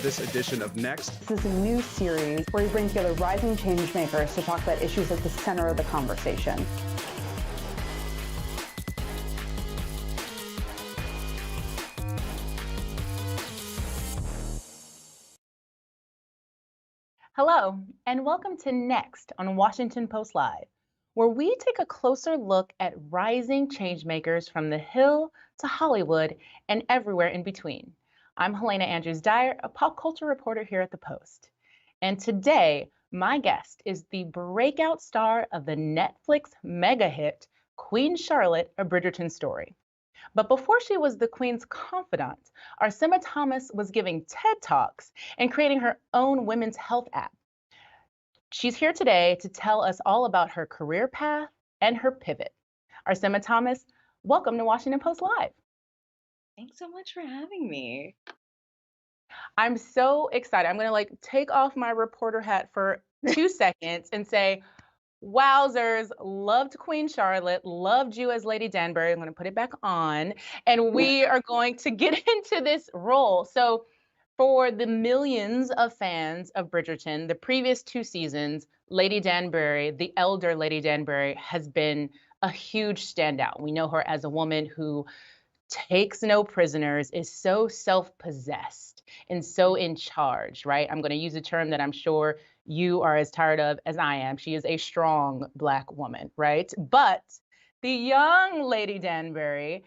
this edition of Next. This is a new series where we bring together rising change makers to talk about issues at the center of the conversation. Hello, and welcome to Next on Washington Post Live, where we take a closer look at rising changemakers from the Hill to Hollywood and everywhere in between. I'm Helena Andrews-Dyer, a pop culture reporter here at the Post. And today, my guest is the breakout star of the Netflix mega hit, Queen Charlotte, A Bridgerton Story. But before she was the Queen's confidant, Arsema Thomas was giving TED Talks and creating her own women's health app. She's here today to tell us all about her career path and her pivot. Arsema Thomas, welcome to Washington Post Live. Thanks so much for having me. I'm so excited. I'm going to take off my reporter hat for 2 seconds and say, wowzers, loved Queen Charlotte, loved you as Lady Danbury. I'm going to put it back on, and we are going to get into this role. So for the millions of fans of Bridgerton, the previous 2 seasons, Lady Danbury, the elder Lady Danbury, has been a huge standout. We know her as a woman who takes no prisoners, is so self-possessed and so in charge, right? I'm going to use a term that I'm sure you are as tired of as I am. She is a strong Black woman, right? But the young Lady Danbury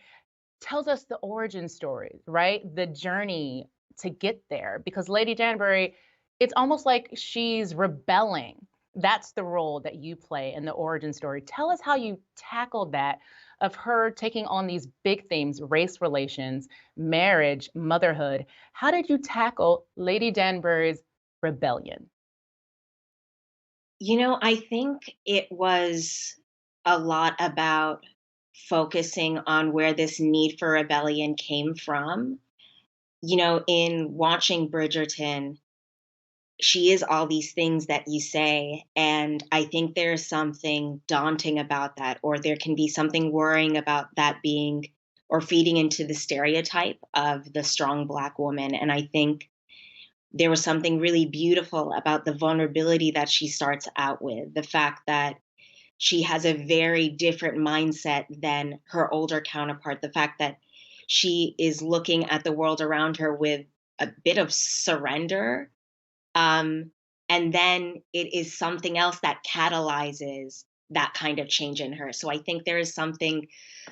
tells us the origin story, right? The journey to get there, because Lady Danbury, it's almost like she's rebelling. That's the role that you play in the origin story. Tell us how you tackled that, of her taking on these big themes, race relations, marriage, motherhood. How did you tackle Lady Danbury's rebellion? I think it was a lot about focusing on where this need for rebellion came from. In watching Bridgerton, she is all these things that you say, and I think there's something daunting about that, or there can be something worrying about that being or feeding into the stereotype of the strong Black woman. And I think there was something really beautiful about the vulnerability that she starts out with, the fact that she has a very different mindset than her older counterpart, the fact that she is looking at the world around her with a bit of surrender. And then it is something else that catalyzes that kind of change in her. So I think there is something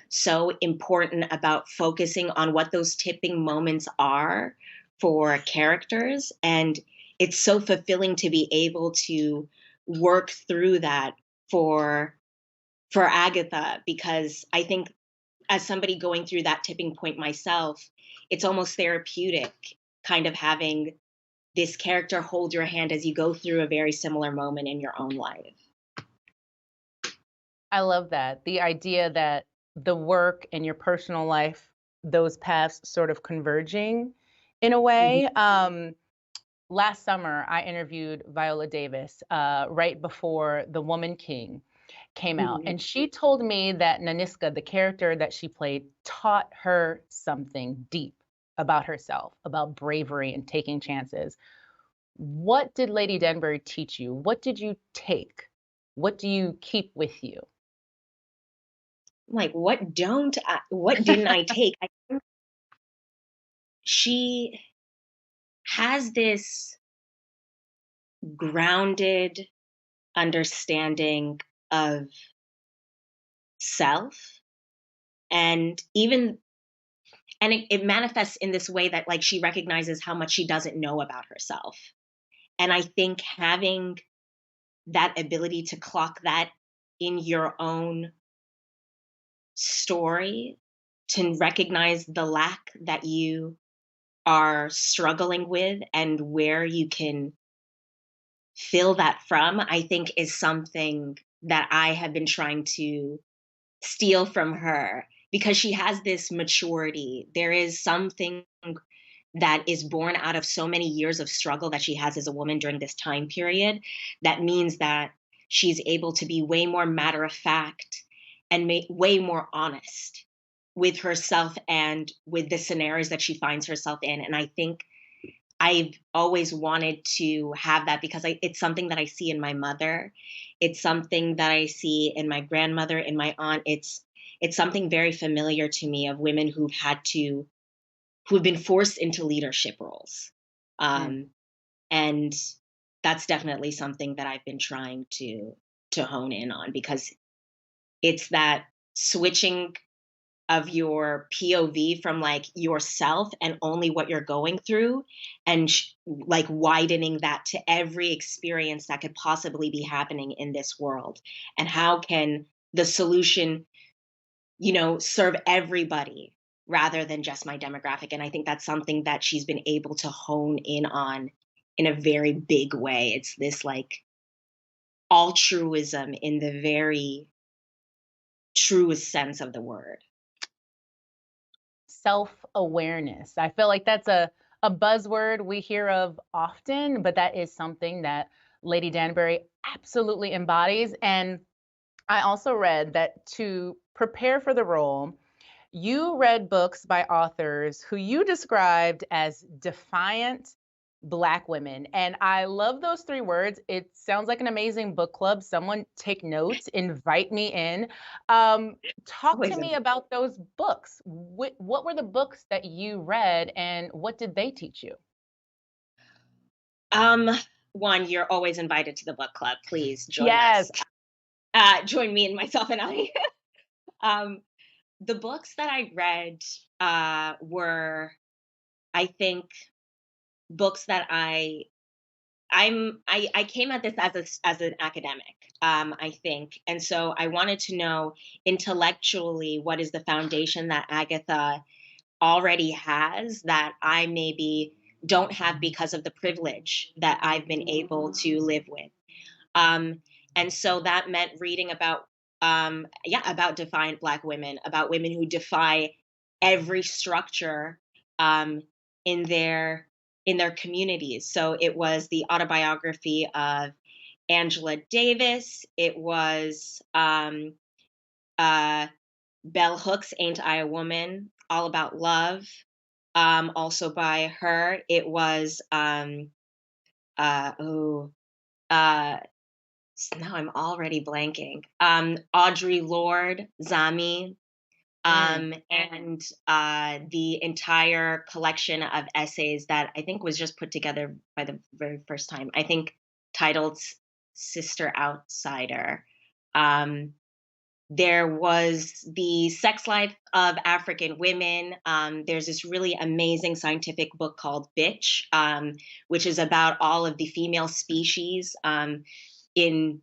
so important about focusing on what those tipping moments are for characters. And it's so fulfilling to be able to work through that for Agatha, because I think as somebody going through that tipping point myself, it's almost therapeutic kind of having this character hold your hand as you go through a very similar moment in your own life. I love that. The idea that the work and your personal life, those paths sort of converging in a way. Last summer, I interviewed Viola Davis right before The Woman King came out. And she told me that Naniska, the character that she played, taught her something deep about herself, about bravery and taking chances. What did Lady Danbury teach you? What did you take? What do you keep with you? Like, what didn't I take? I think she has this grounded understanding of self, and it manifests in this way that she recognizes how much she doesn't know about herself. And I think having that ability to clock that in your own story, to recognize the lack that you are struggling with and where you can fill that from, I think is something that I have been trying to steal from her, because she has this maturity. There is something that is born out of so many years of struggle that she has as a woman during this time period. That means that she's able to be way more matter of fact and way more honest with herself and with the scenarios that she finds herself in. And I think I've always wanted to have that because it's something that I see in my mother. It's something that I see in my grandmother, in my aunt. It's something very familiar to me of women who've been forced into leadership roles. Mm. Um, and that's definitely something that I've been trying to hone in on, because it's that switching of your POV from like yourself and only what you're going through, and like widening that to every experience that could possibly be happening in this world, and how can the solution, serve everybody rather than just my demographic. And I think that's something that she's been able to hone in on in a very big way. It's this like altruism in the very truest sense of the word. Self-awareness. I feel like that's a buzzword we hear of often, but that is something that Lady Danbury absolutely embodies. And I also read that to prepare for the role, you read books by authors who you described as defiant Black women. And I love those three words. It sounds like an amazing book club. Someone take notes, invite me in. Talk to Always me in. about those books. What were the books that you read and what did they teach you? Um, One, you're always invited to the book club. Please join Yes. us. Join me and myself and I. um, the books that I read were, I think, books that I came at this as an academic, I think, and so I wanted to know intellectually what is the foundation that Agatha already has that I maybe don't have because of the privilege that I've been able to live with. Um, and so that meant reading about, about defiant Black women, about women who defy every structure um, in their in their communities. So it was the autobiography of Angela Davis. It was uh, Bell Hooks' "Ain't I a Woman?" All about love. Also by her. It was oh uh, now I'm already blanking. Audre Lorde, Zami, Mm. and the entire collection of essays that I think was just put together by the very first time. I think titled Sister Outsider. Um, there was the sex life of African women. There's this really amazing scientific book called Bitch, which is about all of the female species in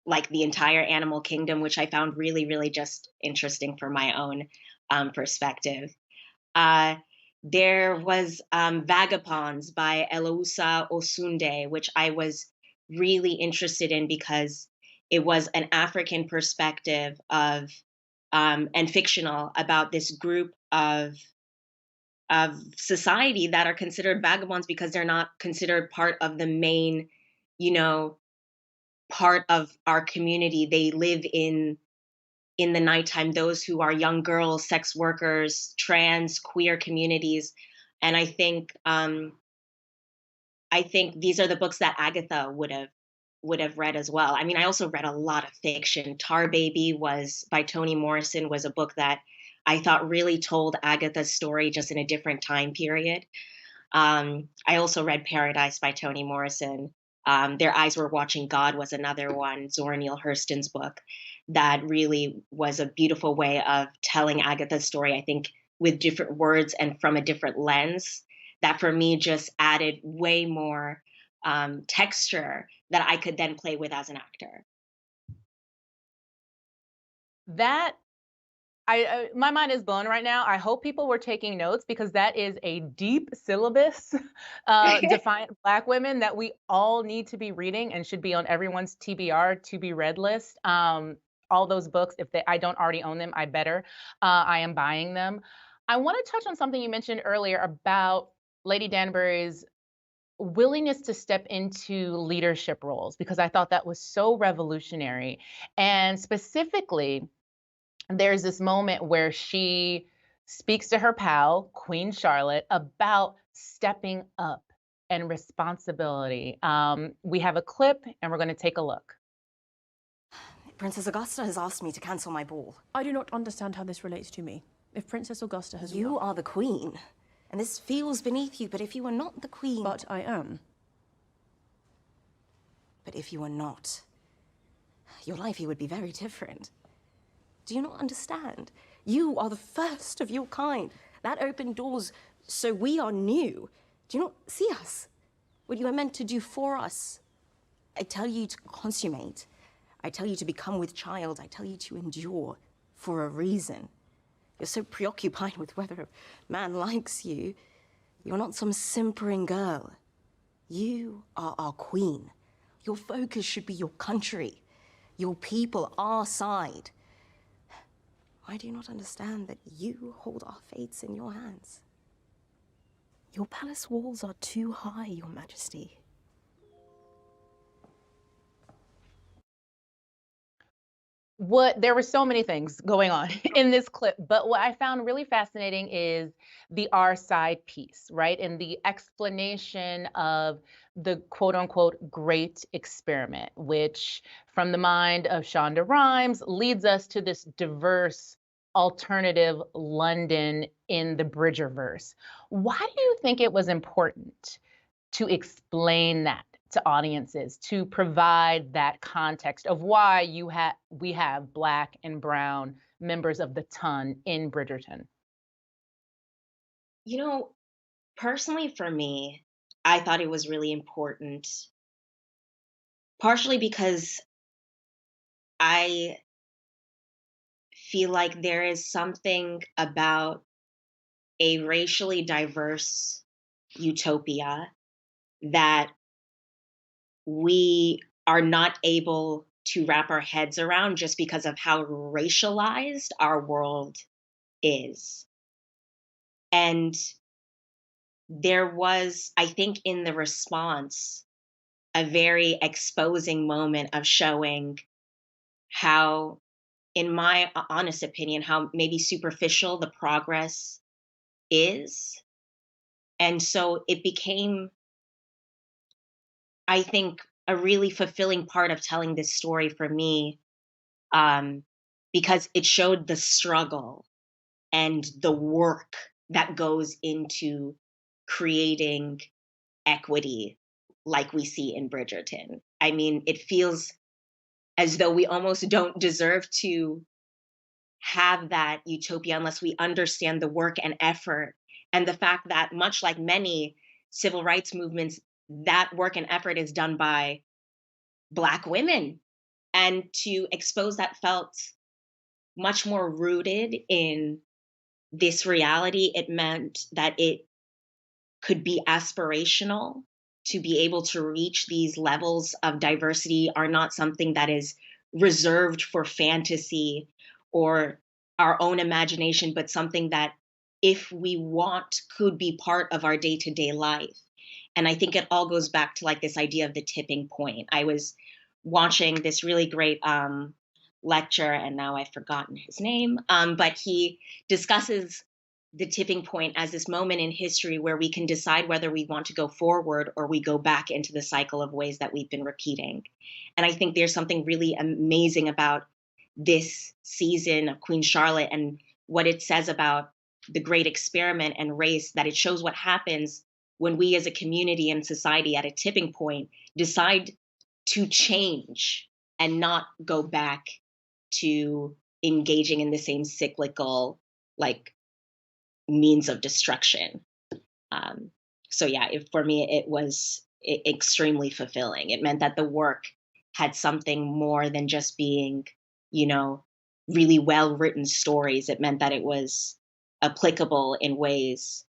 like the entire animal kingdom, which I found really, really just interesting for my own perspective. Uh, there was Vagabonds by Elousa Osunde, which I was really interested in because it was an African perspective of and fictional about this group of society that are considered vagabonds because they're not considered part of the main, you know, part of our community. They live in the nighttime, those who are young girls, sex workers, trans, queer communities. And I think these are the books that Agatha would have read as well. I mean, I also read a lot of fiction. Tar Baby was by Toni Morrison, was a book that I thought really told Agatha's story just in a different time period. I also read Paradise by Toni Morrison. Their Eyes Were Watching God was another one, Zora Neale Hurston's book, that really was a beautiful way of telling Agatha's story, I think, with different words and from a different lens, that for me just added way more texture that I could then play with as an actor. That my mind is blown right now. I hope people were taking notes because that is a deep syllabus, defiant Black women that we all need to be reading and should be on everyone's TBR to be read list. All those books, if I don't already own them, I better. I am buying them. I want to touch on something you mentioned earlier about Lady Danbury's willingness to step into leadership roles because I thought that was so revolutionary. And specifically, there's this moment where she speaks to her pal, Queen Charlotte, about stepping up and responsibility. We have a clip and we're going to take a look. Princess Augusta has asked me to cancel my ball. I do not understand how this relates to me. If Princess Augusta has... You are the queen, and this feels beneath you, but if you were not the queen... But I am. But if you were not, your life here would be very different. Do you not understand? You are the first of your kind. That opened doors, so we are new. Do you not see us? What you are meant to do for us. I tell you to consummate. I tell you to become with child. I tell you to endure for a reason. You're so preoccupied with whether a man likes you. You're not some simpering girl. You are our queen. Your focus should be your country, your people, our side. Why do you not understand that you hold our fates in your hands? Your palace walls are too high, Your Majesty. There were so many things going on in this clip, but what I found really fascinating is the our side piece, right? And the explanation of the quote unquote great experiment, which from the mind of Shonda Rhimes leads us to this diverse alternative London in the Bridgerverse. Why do you think it was important to explain that to audiences, to provide that context of why we have Black and brown members of the ton in Bridgerton? You know, personally for me, I thought it was really important, partially because I feel like there is something about a racially diverse utopia that we are not able to wrap our heads around just because of how racialized our world is. And there was, I think, in the response, a very exposing moment of showing how, in my honest opinion, how maybe superficial the progress is. And so it became, I think, a really fulfilling part of telling this story for me, because it showed the struggle and the work that goes into creating equity like we see in Bridgerton. I mean, it feels as though we almost don't deserve to have that utopia unless we understand the work and effort and the fact that, much like many civil rights movements, that work and effort is done by Black women. And to expose that felt much more rooted in this reality. It meant that it could be aspirational. To be able to reach these levels of diversity are not something that is reserved for fantasy or our own imagination, but something that, if we want, could be part of our day-to-day life. And I think it all goes back to like this idea of the tipping point. I was watching this really great lecture, and now I've forgotten his name, but he discusses the tipping point as this moment in history where we can decide whether we want to go forward or we go back into the cycle of ways that we've been repeating. And I think there's something really amazing about this season of Queen Charlotte and what it says about the great experiment and race, that it shows what happens when we as a community and society at a tipping point decide to change and not go back to engaging in the same cyclical, like, means of destruction. So yeah, for me, it was extremely fulfilling. It meant that the work had something more than just being, really well-written stories. It meant that it was applicable in ways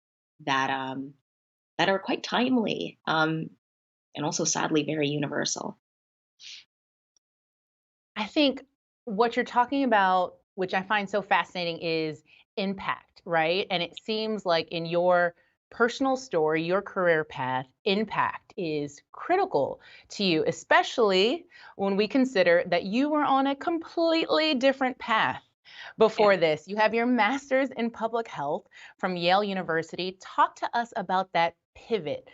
that are quite timely, and also sadly very universal. I think what you're talking about, which I find so fascinating, is impact, right? And it seems like in your personal story, your career path, impact is critical to you, especially when we consider that you were on a completely different path before this. You have your master's in public health from Yale University. Talk to us about that pivot.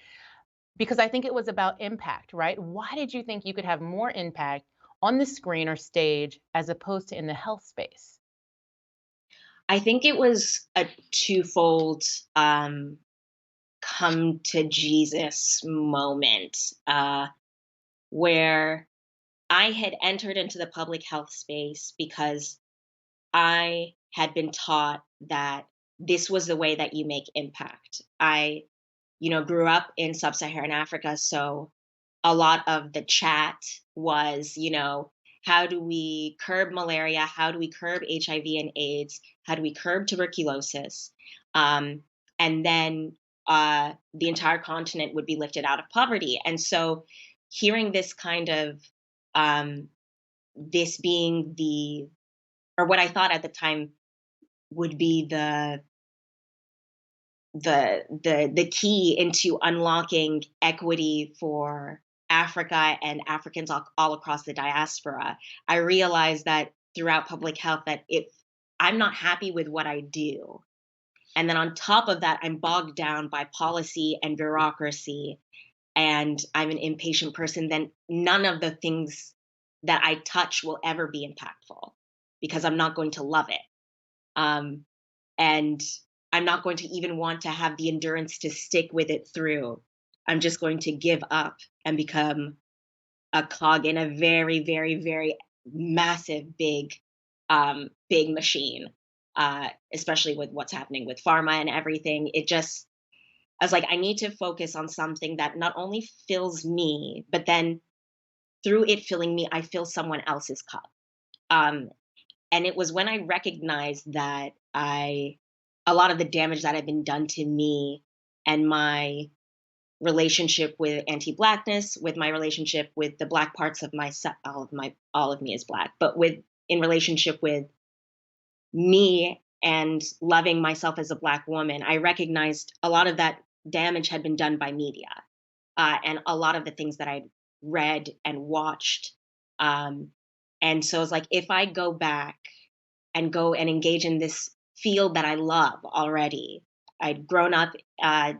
Because I think it was about impact, right? Why did you think you could have more impact on the screen or stage as opposed to in the health space? I think it was a twofold come to Jesus moment where I had entered into the public health space because I had been taught that this was the way that you make impact. I, grew up in sub-Saharan Africa, so a lot of the chat was, how do we curb malaria? How do we curb HIV and AIDS? How do we curb tuberculosis? And then the entire continent would be lifted out of poverty. And so hearing this kind of this being or what I thought at the time would be the key into unlocking equity for Africa and Africans all across the diaspora. I realized that throughout public health that if I'm not happy with what I do, and then on top of that, I'm bogged down by policy and bureaucracy, and I'm an impatient person, then none of the things that I touch will ever be impactful because I'm not going to love it. Um, and I'm not going to even want to have the endurance to stick with it through. I'm just going to give up and become a cog in a very, very, very massive, big machine. Especially with what's happening with pharma and everything. I was like, I need to focus on something that not only fills me, but then through it filling me, I fill someone else's cup. Um, and it was when I recognized that a lot of the damage that had been done to me and my relationship with anti-blackness, with my relationship with the black parts of myself, all of me is black, but in relationship with me and loving myself as a black woman, I recognized a lot of that damage had been done by media, and a lot of the things that I'd read and watched. Um, and so it's like, if I go back and go and engage in this field that I love already, I'd grown up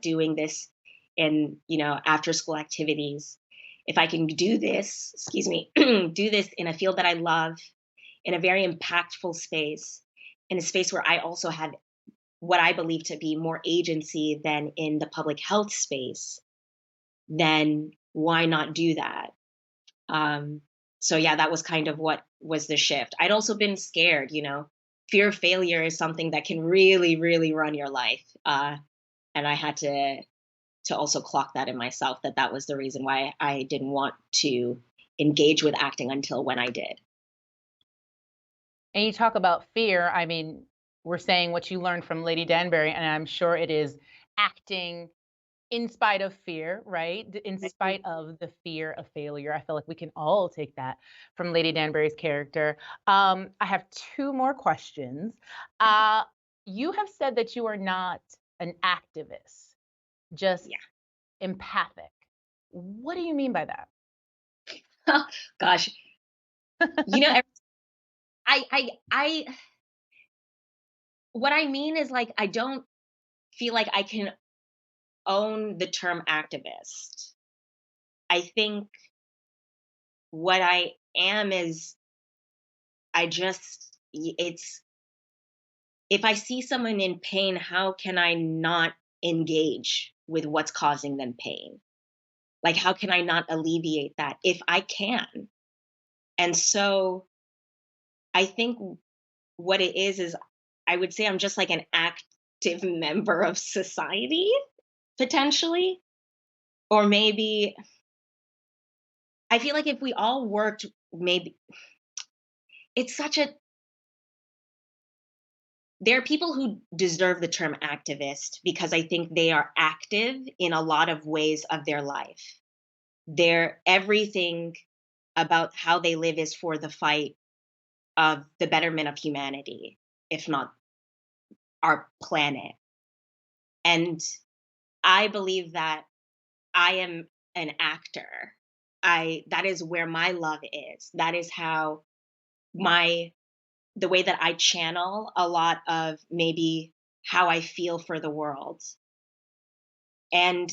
doing this in, after school activities. If I can do this, excuse me, do this in a field that I love, in a very impactful space, in a space where I also have what I believe to be more agency than in the public health space, then why not do that? So yeah, that was kind of what was the shift. I'd also been scared, fear of failure is something that can really, really run your life. And I had to also clock that in myself, that was the reason why I didn't want to engage with acting until when I did. And you talk about fear. I mean, we're saying what you learned from Lady Danbury, and I'm sure it is acting in spite of fear, right? In spite of the fear of failure. I feel like we can all take that from Lady Danbury's character. I have two more questions. You have said that you are not an activist, just Yeah. empathic. What do you mean by that? Gosh, I what I mean is, like, I don't feel like I can own the term activist. I think what I am is it's if I see someone in pain, how can I not engage with what's causing them pain? Like, how can I not alleviate that if I can? And so I think what it is I would say I'm just like an active member of society, potentially. Or maybe I feel like if we all worked, maybe it's such a there are people who deserve the term activist because I think they are active in a lot of ways of their life. Everything about how they live is for the fight of the betterment of humanity, if not our planet. And I believe that I am an actor. That is where my love is. That is how the way that I channel a lot of maybe how I feel for the world. And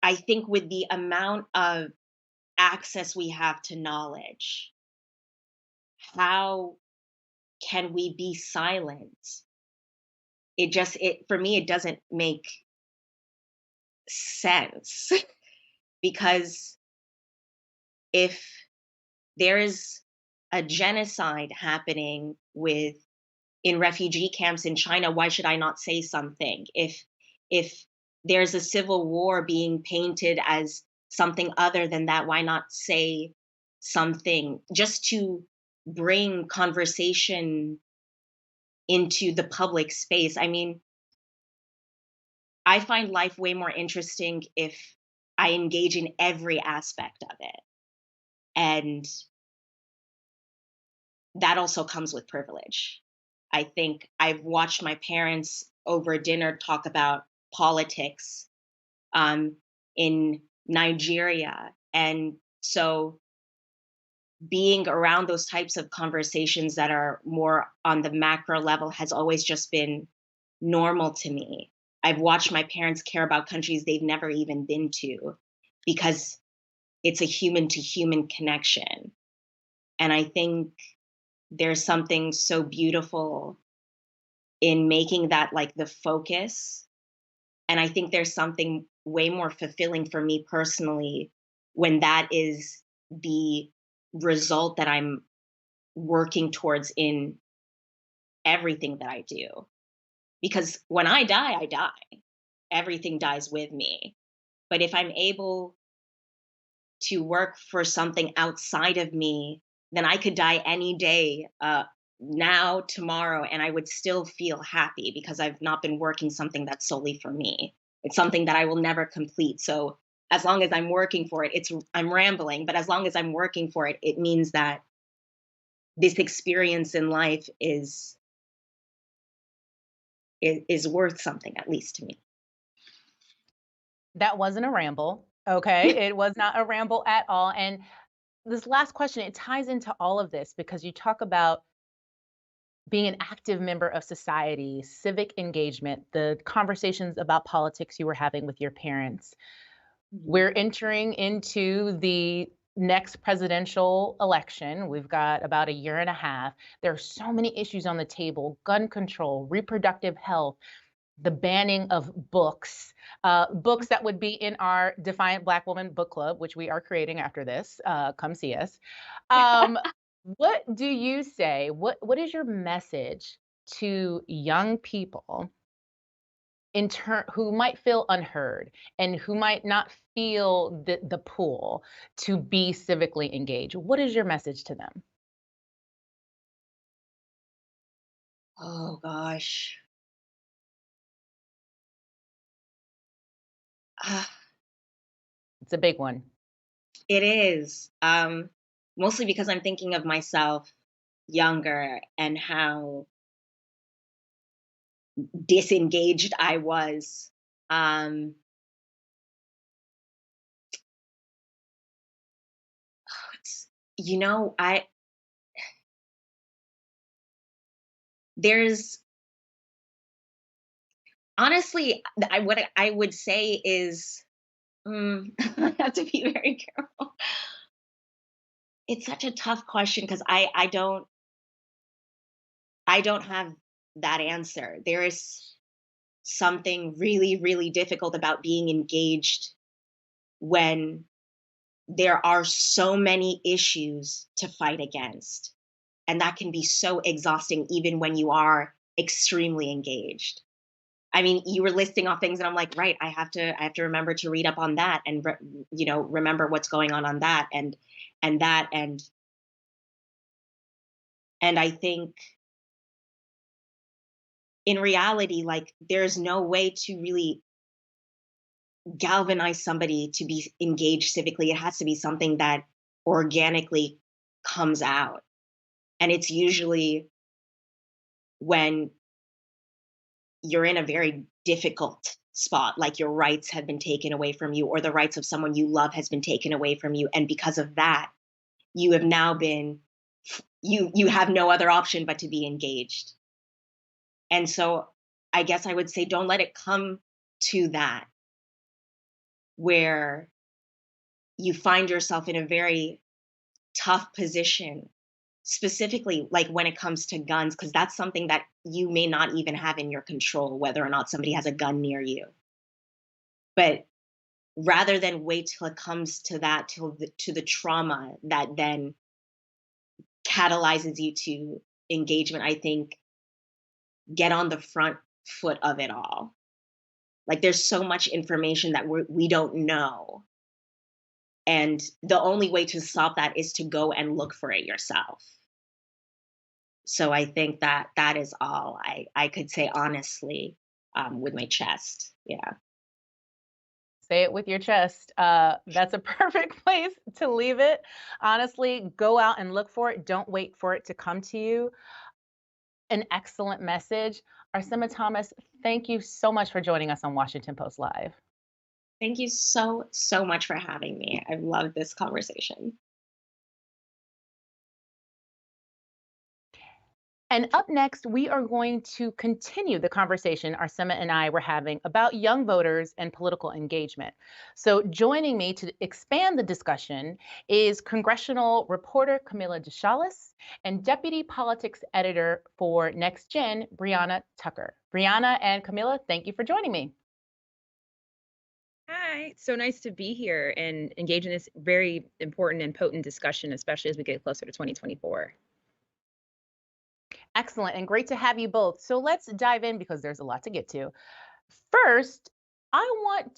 I think with the amount of access we have to knowledge, how can we be silent? For me, it doesn't make sense because if there is a genocide happening in refugee camps in China, why should I not say something? If there's a civil war being painted as something other than that, why not say something just to bring conversation into the public space? I mean, I find life way more interesting if I engage in every aspect of it. And that also comes with privilege. I think I've watched my parents over dinner talk about politics in Nigeria. And so being around those types of conversations that are more on the macro level has always just been normal to me. I've watched my parents care about countries they've never even been to because it's a human to human connection. And I think there's something so beautiful in making that like the focus. And I think there's something way more fulfilling for me personally when that is the result that I'm working towards in everything that I do. Because when I die, I die. Everything dies with me. But if I'm able to work for something outside of me, then I could die any day, now, tomorrow, and I would still feel happy because I've not been working something that's solely for me. It's something that I will never complete. So as long as I'm working for it, I'm rambling, but as long as I'm working for it, it means that this experience in life is worth something, at least to me. That wasn't a ramble. Okay. It was not a ramble at all. And this last question, it ties into all of this because you talk about being an active member of society, civic engagement, the conversations about politics you were having with your parents. We're entering into the next presidential election. We've got about a year and a half. There are so many issues on the table: gun control, reproductive health, the banning of books, books that would be in our Defiant Black Woman book club, which we are creating after this. Come see us. What do you say? What is your message to young people who might feel unheard and who might not feel the pull to be civically engaged? What is your message to them? Oh gosh. Ah, It's a big one. it is. Mostly because I'm thinking of myself younger and how disengaged I was. Um, it's, I there's honestly, what I would say is, I have to be very careful. It's such a tough question because I don't have that answer. There is something really, really difficult about being engaged when there are so many issues to fight against. And that can be so exhausting even when you are extremely engaged. I mean, you were listing off things and I'm like, right, I have to remember to read up on that and remember what's going on that and that and I think in reality, like there's no way to really galvanize somebody to be engaged civically. It has to be something that organically comes out. And it's usually when you're in a very difficult spot, like your rights have been taken away from you, or the rights of someone you love has been taken away from you. And because of that, you have now been, you have no other option but to be engaged. And so I guess I would say, don't let it come to that. where you find yourself in a very tough position, specifically like when it comes to guns, because that's something that you may not even have in your control, whether or not somebody has a gun near you. But rather than wait till it comes to that, to the trauma that then catalyzes you to engagement, I think get on the front foot of it all. Like there's so much information that we don't know. And the only way to solve that is to go and look for it yourself. So I think that that is all I could say honestly, with my chest. Yeah. Say it with your chest. That's a perfect place to leave it. Honestly, go out and look for it. Don't wait for it to come to you. An excellent message. Arsema Thomas, thank you so much for joining us on Washington Post Live. Thank you so, so much for having me. I've loved this conversation. And up next, we are going to continue the conversation Arsema and I were having about young voters and political engagement. So joining me to expand the discussion is congressional reporter Camila DeChalus and deputy politics editor for NextGen Brianna Tucker. Brianna and Camila, thank you for joining me. Hi, so nice to be here and engage in this very important and potent discussion, especially as we get closer to 2024. Excellent, and great to have you both. So let's dive in because there's a lot to get to. First, I want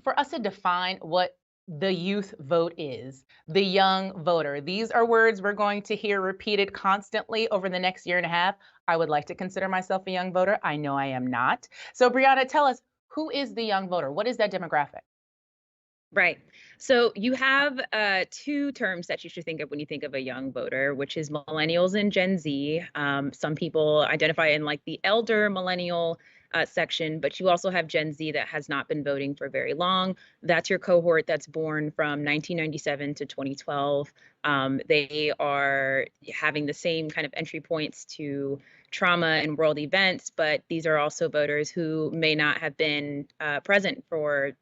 for us to define what the youth vote is, the young voter. These are words we're going to hear repeated constantly over the next year and a half. I would like to consider myself a young voter. I know I am not. So Brianna, tell us, who is the young voter? What is that demographic? Right. So you have two terms that you should think of when you think of a young voter, which is millennials and Gen Z. Some people identify in like the elder millennial section, but you also have Gen Z that has not been voting for very long. That's your cohort that's born from 1997 to 2012. They are having the same kind of entry points to trauma and world events, but these are also voters who may not have been present for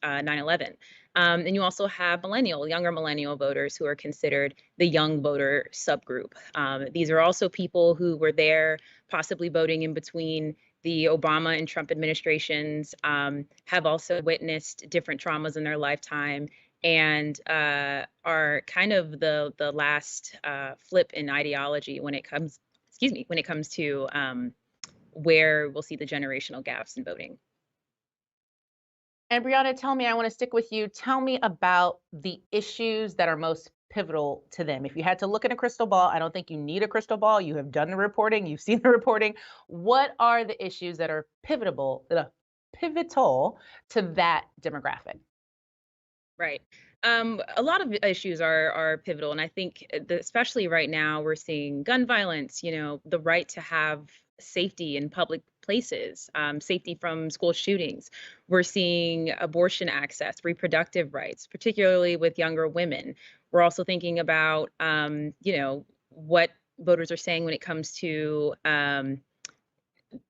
9/11. And you also have younger millennial voters who are considered the young voter subgroup. These are also people who were there possibly voting in between the Obama and Trump administrations, have also witnessed different traumas in their lifetime, and are kind of the last flip in ideology when it comes, to where we'll see the generational gaps in voting. And Brianna, tell me, I want to stick with you. Tell me about the issues that are most pivotal to them. If you had to look in a crystal ball, I don't think you need a crystal ball. You have done the reporting, you've seen the reporting. What are the issues that are pivotal to that demographic? Right. A lot of issues are pivotal, and I think especially right now we're seeing gun violence. The right to have safety in public places, safety from school shootings. We're seeing abortion access, reproductive rights, particularly with younger women. We're also thinking about, what voters are saying when it comes to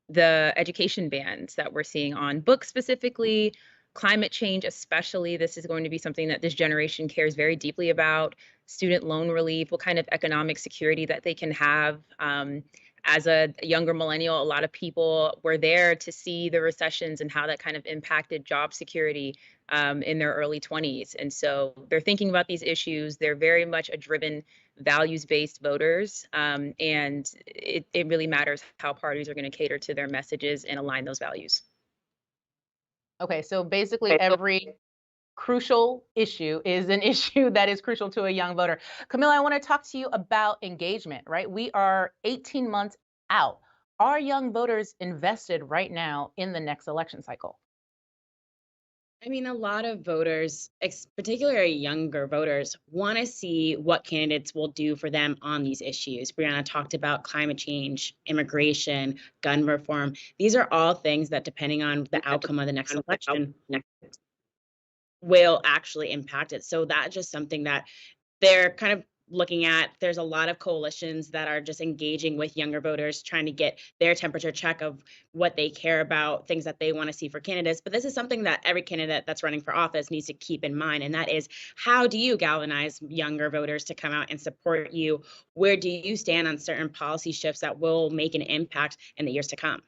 the education bans that we're seeing on books specifically, climate change especially. This is going to be something that this generation cares very deeply about. Student loan relief, what kind of economic security that they can have. As a younger millennial, a lot of people were there to see the recessions and how that kind of impacted job security in their early 20s. And so they're thinking about these issues. They're very much a driven, values-based voters. And it really matters how parties are going to cater to their messages and align those values. Okay, so basically every crucial issue is an issue that is crucial to a young voter. Camila, I want to talk to you about engagement, right? We are 18 months out. Are young voters invested right now in the next election cycle? I mean, a lot of voters, particularly younger voters, want to see what candidates will do for them on these issues. Brianna talked about climate change, immigration, gun reform. These are all things that, depending on the outcome of the next election, will actually impact it. So that's just something that they're kind of looking at, there's a lot of coalitions that are just engaging with younger voters, trying to get their temperature check of what they care about, things that they want to see for candidates. But this is something that every candidate that's running for office needs to keep in mind. And that is, how do you galvanize younger voters to come out and support you? Where do you stand on certain policy shifts that will make an impact in the years to come?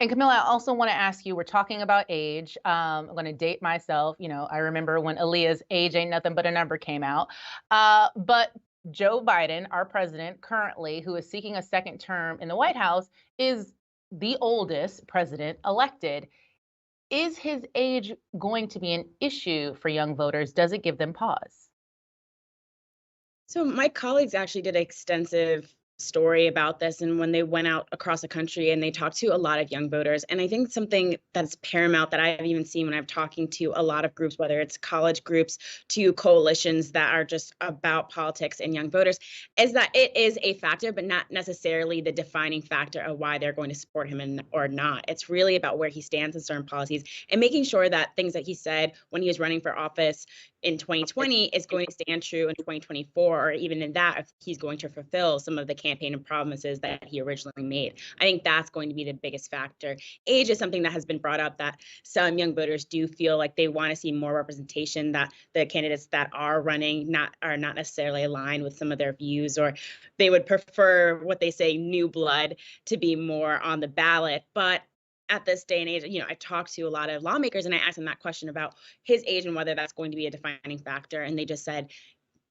And Camila, I also want to ask you, we're talking about age. I'm going to date myself. I remember when Aaliyah's Age Ain't Nothing But a Number came out. But Joe Biden, our president currently, who is seeking a second term in the White House, is the oldest president elected. Is his age going to be an issue for young voters? Does it give them pause? So my colleagues actually did an extensive story about this, and when they went out across the country and they talked to a lot of young voters, and I think something that's paramount that I've even seen when I'm talking to a lot of groups, whether it's college groups to coalitions that are just about politics and young voters, is that it is a factor, but not necessarily the defining factor of why they're going to support him or not. It's really about where he stands in certain policies and making sure that things that he said when he was running for office in 2020 is going to stand true in 2024, or even in that, if he's going to fulfill some of the campaign and promises that he originally made. I think that's going to be the biggest factor. Age is something that has been brought up, that some young voters do feel like they want to see more representation, that the candidates that are running are not necessarily aligned with some of their views, or they would prefer what they say new blood to be more on the ballot. But at this day and age, I talked to a lot of lawmakers and I asked them that question about his age and whether that's going to be a defining factor. And they just said,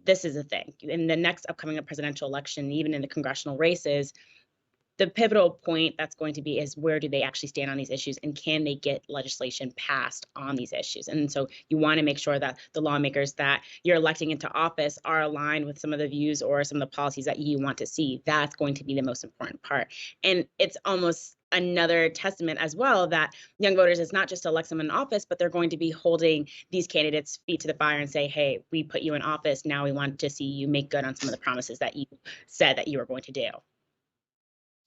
this is the thing. In the next upcoming presidential election, even in the congressional races, the pivotal point that's going to be is, where do they actually stand on these issues, and can they get legislation passed on these issues? And so you want to make sure that the lawmakers that you're electing into office are aligned with some of the views or some of the policies that you want to see. That's going to be the most important part. And it's almost another testament as well that young voters, is not just to elect someone in office, but they're going to be holding these candidates' feet to the fire and say, hey, we put you in office. Now we want to see you make good on some of the promises that you said that you were going to do.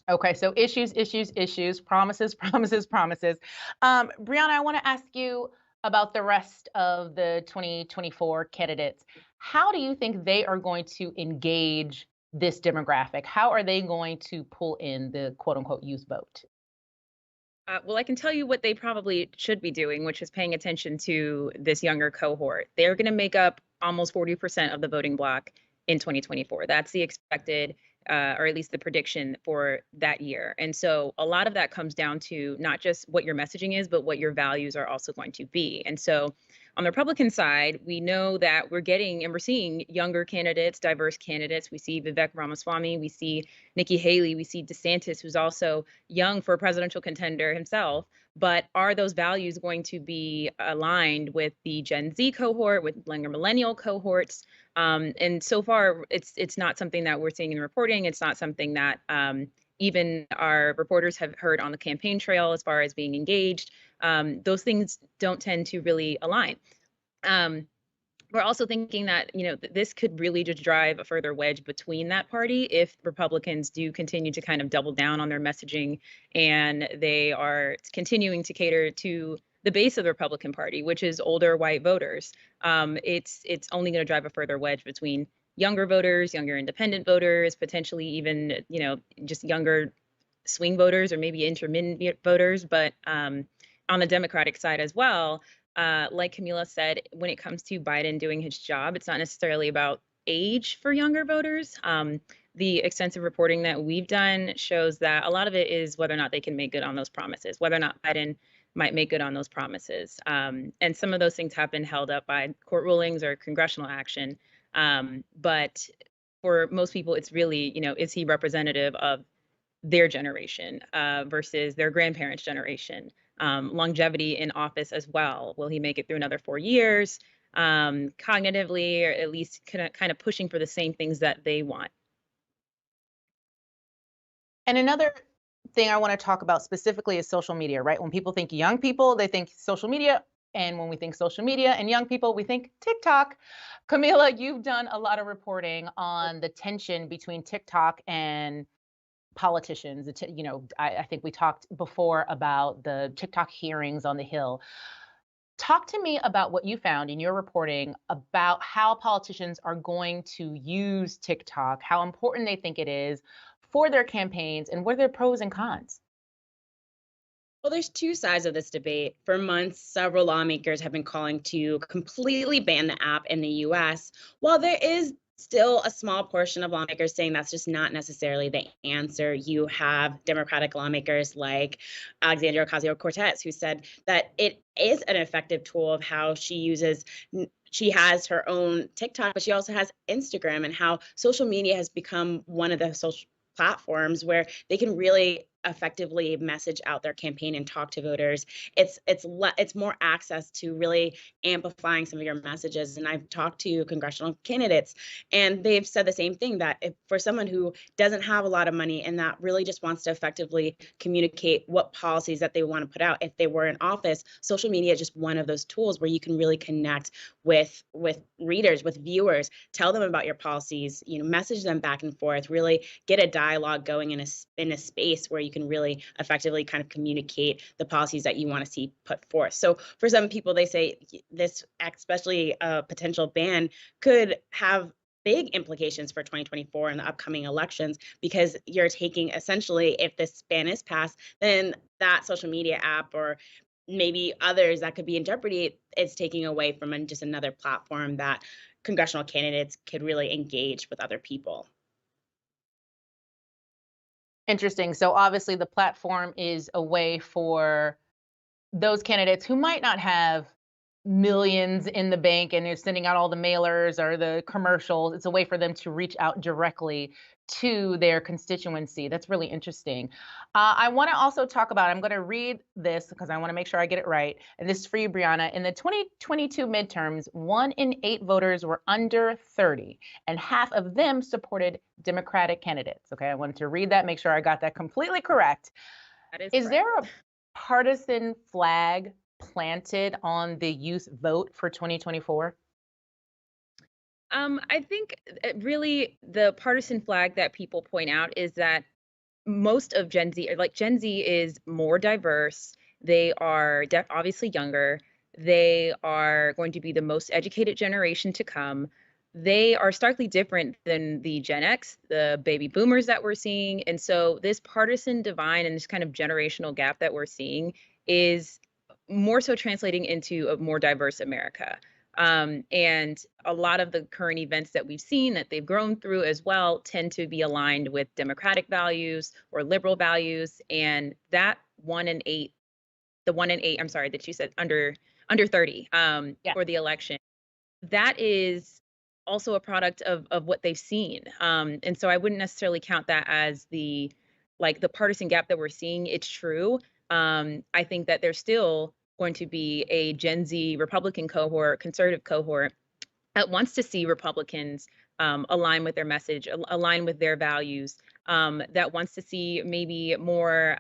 Okay, so issues, promises, promises, promises. Brianna, I want to ask you about the rest of the 2024 candidates. How do you think they are going to engage this demographic? How are they going to pull in the quote unquote youth vote? Well, I can tell you what they probably should be doing, which is paying attention to this younger cohort. They're going to make up almost 40% of the voting bloc in 2024. That's the expected, or at least the prediction for that year. And so a lot of that comes down to not just what your messaging is, but what your values are also going to be. And so on the Republican side, we know that we're getting and we're seeing younger candidates, diverse candidates. We see Vivek Ramaswamy, we see Nikki Haley, we see DeSantis, who's also young for a presidential contender himself. But are those values going to be aligned with the Gen Z cohort, with younger millennial cohorts? And so far, it's not something that we're seeing in reporting. It's not something that even our reporters have heard on the campaign trail as far as being engaged. Those things don't tend to really align. We're also thinking that, this could really just drive a further wedge between that party if Republicans do continue to kind of double down on their messaging, and they are continuing to cater to the base of the Republican Party, which is older white voters. It's only going to drive a further wedge between younger voters, younger independent voters, potentially even, just younger swing voters or maybe intermittent voters. But on the Democratic side as well, like Camila said, when it comes to Biden doing his job, it's not necessarily about age for younger voters. The extensive reporting that we've done shows that a lot of it is whether or not they can make good on those promises, whether or not Biden might make good on those promises. And some of those things have been held up by court rulings or congressional action. But for most people, it's really, is he representative of their generation versus their grandparents' generation? Longevity in office as well. Will he make it through another 4 years? Cognitively, or at least kind of pushing for the same things that they want. And another thing I want to talk about specifically is social media, right? When people think young people, they think social media. And when we think social media and young people, we think TikTok. Camila, you've done a lot of reporting on the tension between TikTok and politicians. I think we talked before about the TikTok hearings on the Hill. Talk to me about what you found in your reporting about how politicians are going to use TikTok, how important they think it is for their campaigns, and what are their pros and cons? Well, there's two sides of this debate. For months, several lawmakers have been calling to completely ban the app in the US, while there is still a small portion of lawmakers saying that's just not necessarily the answer. You have Democratic lawmakers like Alexandria Ocasio-Cortez, who said that it is an effective tool of how she uses. She has her own TikTok, but she also has Instagram, and how social media has become one of the social platforms where they can really effectively message out their campaign and talk to voters. It's more access to really amplifying some of your messages. And I've talked to congressional candidates, and they've said the same thing, that if for someone who doesn't have a lot of money and that really just wants to effectively communicate what policies that they want to put out, if they were in office, social media is just one of those tools where you can really connect with readers, with viewers, tell them about your policies, message them back and forth, really get a dialogue going in a space where you can really effectively kind of communicate the policies that you want to see put forth. So for some people, they say this, especially a potential ban, could have big implications for 2024 and the upcoming elections, because you're taking, essentially, if this ban is passed, then that social media app, or maybe others that could be in jeopardy, it's taking away from just another platform that congressional candidates could really engage with other people. Interesting. So obviously the platform is a way for those candidates who might not have millions in the bank and they're sending out all the mailers or the commercials. It's a way for them to reach out directly to their constituency. That's really interesting. I want to also talk about, I'm going to read this because I want to make sure I get it right. And this is for you, Brianna. In the 2022 midterms, 1 in 8 voters were under 30, and half of them supported Democratic candidates. Okay, I wanted to read that, make sure I got that completely correct. That is Is correct. there a partisan flag planted on the youth vote for 2024? I think really the partisan flag that people point out is that most of Gen Z, Gen Z is more diverse. They are obviously younger. They are going to be the most educated generation to come. They are starkly different than the Gen X, the baby boomers that we're seeing. And so this partisan divide and this kind of generational gap that we're seeing is more so translating into a more diverse America. And a lot of the current events that we've seen that they've grown through as well tend to be aligned with democratic values or liberal values. And that 1 in 8, the 1 in 8, I'm sorry, that you said under 30 for the election, that is also a product of what they've seen. And so I wouldn't necessarily count that as the partisan gap that we're seeing. It's true. I think that there's still going to be a Gen Z Republican cohort, conservative cohort that wants to see Republicans align with their message, align with their values, that wants to see maybe more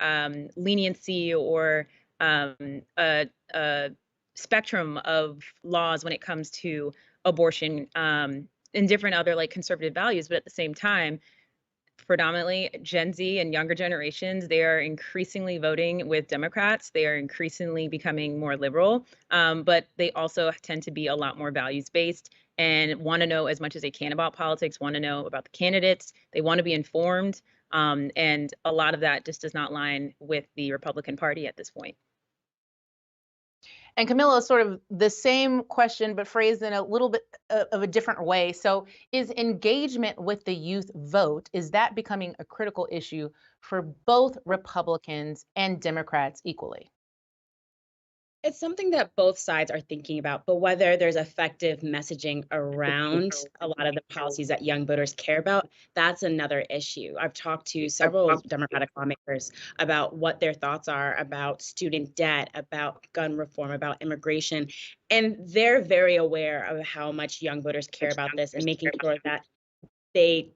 leniency or a spectrum of laws when it comes to abortion and different other conservative values. But at the same time, predominantly Gen Z and younger generations, they are increasingly voting with Democrats. They are increasingly becoming more liberal, but they also tend to be a lot more values-based and want to know as much as they can about politics, want to know about the candidates. They want to be informed, and a lot of that just does not line with the Republican Party at this point. And Camila, sort of the same question, but phrased in a little bit of a different way. So is engagement with the youth vote, is that becoming a critical issue for both Republicans and Democrats equally? It's something that both sides are thinking about, but whether there's effective messaging around a lot of the policies that young voters care about, that's another issue. I've talked to several Democratic lawmakers about what their thoughts are about student debt, about gun reform, about immigration, and they're very aware of how much young voters care about this and making sure that they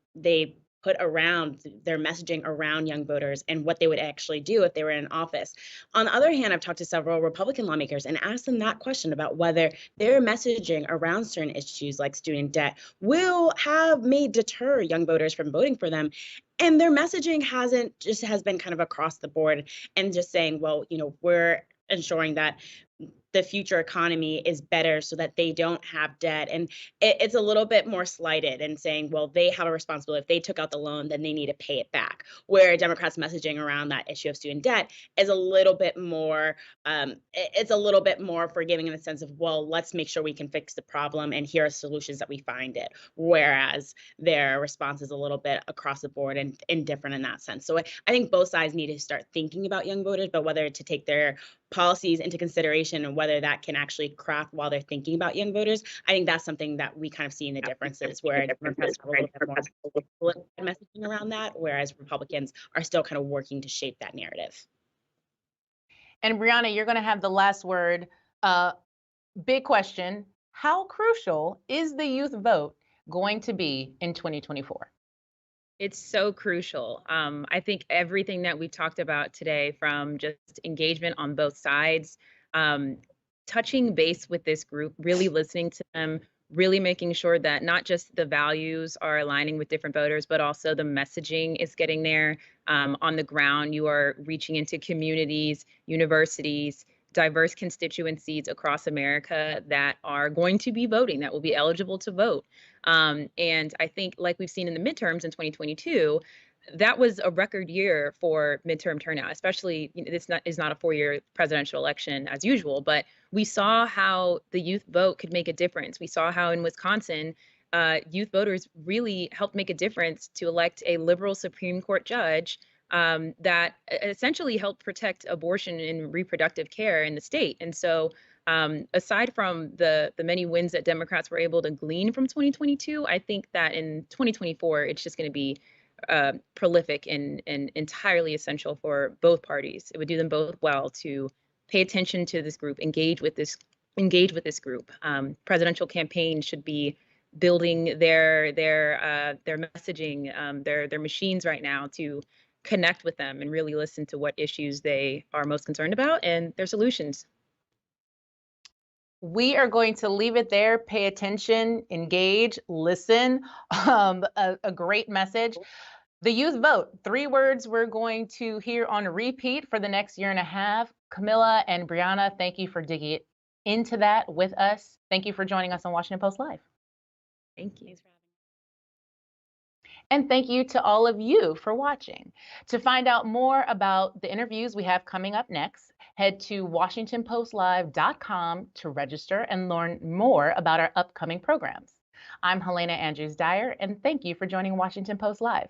put around their messaging around young voters and what they would actually do if they were in office. On the other hand, I've talked to several Republican lawmakers and asked them that question about whether their messaging around certain issues like student debt may deter young voters from voting for them. And their messaging has been kind of across the board and just saying, well, we're ensuring that the future economy is better so that they don't have debt. And it's a little bit more slighted and saying, well, they have a responsibility. If they took out the loan, then they need to pay it back. Where Democrats' messaging around that issue of student debt is a little bit more, it's a little bit more forgiving in the sense of, well, let's make sure we can fix the problem, and here are solutions that we find it. Whereas their response is a little bit across the board and indifferent in that sense. So I think both sides need to start thinking about young voters, but whether to take their policies into consideration and whether that can actually craft while they're thinking about young voters, I think that's something that we kind of see in the differences, where Democrats have a little bit more political messaging around that, whereas Republicans are still kind of working to shape that narrative. And Brianna, you're going to have the last word. Big question. How crucial is the youth vote going to be in 2024? It's so crucial. I think everything that we've talked about today, from just engagement on both sides, touching base with this group, really listening to them, really making sure that not just the values are aligning with different voters, but also the messaging is getting there. On the ground, you are reaching into communities, universities, diverse constituencies across America that are going to be voting, that will be eligible to vote. And I think, like we've seen in the midterms in 2022, that was a record year for midterm turnout, especially, this is not a 4-year presidential election as usual, but we saw how the youth vote could make a difference. We saw how in Wisconsin, youth voters really helped make a difference to elect a liberal Supreme Court judge that essentially helped protect abortion and reproductive care in the state. And so aside from the many wins that Democrats were able to glean from 2022, I think that in 2024, it's just going to be prolific and entirely essential for both parties. It would do them both well to pay attention to this group, engage with this group. Presidential campaigns should be building their messaging, their machines right now to connect with them and really listen to what issues they are most concerned about and their solutions. We are going to leave it there. Pay attention, engage, listen. A great message. The youth vote, 3 words we're going to hear on repeat for the next year and a half. Camila and Brianna, thank you for digging into that with us. Thank you for joining us on Washington Post Live. Thank you. And thank you to all of you for watching. To find out more about the interviews we have coming up next, head to WashingtonPostLive.com to register and learn more about our upcoming programs. I'm Helena Andrews-Dyer, and thank you for joining Washington Post Live.